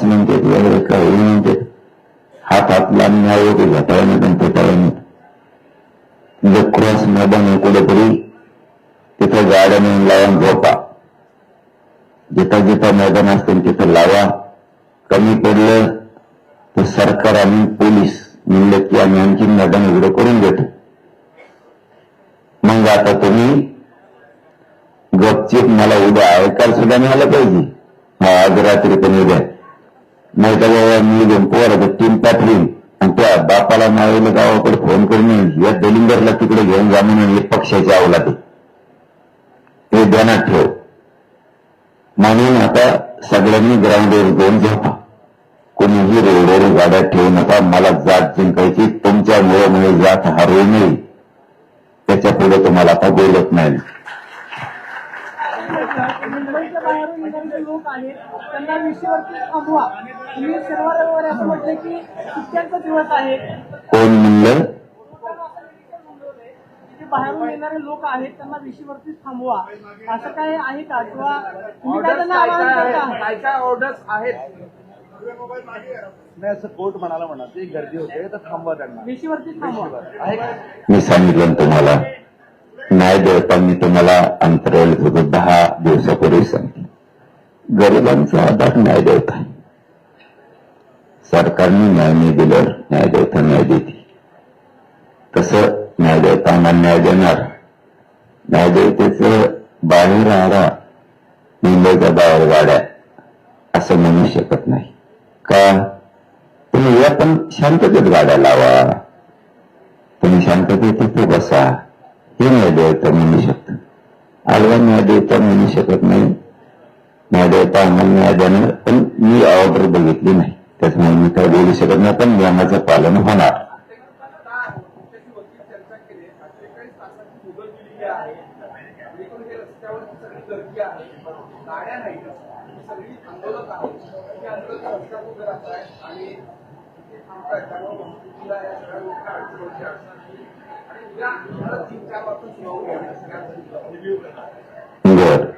Cross म्हणतात वगैरे काही म्हणतात. हातातला न्याय होते घटाळ्याने पण पेटाळ्याने. जर क्रॉस मैदान कुठेतरी तिथं गाड्या नेऊन लावून झोपा. जिथं जिथं मैदान असतील तिथं लावा. कमी पडलं तर सरकार आणि पोलीस म्हणले की आम्ही आणखी मैदान उघडं करून देतो. मग आता तुम्ही गपचीप मला उद्या ऐकायला सुद्धा मिळालं पाहिजे. हा आज रात्री पण उद्या नाही तर बाबा मी घेऊन पोराचं टीम पाठवीन आणि त्या बापाला मावेला गावाकडे फोन करून या दलिंगरला तिकडे घेऊन जा म्हणून एक पक्षाची अवलाद हे ध्यानात ठेव. म्हणून आता सगळ्यांनी ग्राउंडवर घेऊन झोपा. कोणीही रोडवर गाड्या ठेवू नका. मला जात जिंकायची, तुमच्यामुळे मला जात हरवू नये. त्याच्या पुढे तुम्हाला आता बोलत नाही. मुंबईच्या बाहेरून निघालेले लोक आहेत त्यांना विषयावरती थांबवा. तुम्ही शनिवार असं म्हटलं की सुट्ट्यांचा दिवस आहे. कोण म्हणलं? जे बाहेरून येणारे लोक आहेत त्यांना विषयावरती थांबवा असं काय आहे का? किंवा तुम्ही काय त्यांना आवाहन करता? काय काय ऑर्डर्स आहेत? नाही असं कोर्ट म्हणाला म्हणा ते गर्दी होते तर थांबवा त्यांना. विषयावरती थांबवा आहे का? मी सांगितलं तुम्हाला न्याय देवतांनी तुम्हाला अंतराळ 10 दिवसापूर्वी सांगितलं. गरिबांचा आधार न्याय देवता आहे. सरकारने न्याय नाही दिल्यावर न्याय देवता न्याय देते. तसं न्याय देवतांना न्याय देणार. न्याय देवतेचं बाहेर राहणार मुंबईच्या बाहेर गाड्या असं म्हणू शकत नाही का? तुम्ही या पण शांततेत गाड्या लावा. तुम्ही शांततेत तिथे बसा. हे न्याय देवता म्हणू शकतं. आडवा न्याय देवता म्हणू शकत नाही. न्याय देवता आम्हाला न्याय देणार. पण मी ऑर्डर बघितली नाही त्याच्यामुळे मी काय बोलू शकत नाही. पण नियमाचं पालन होणार. बर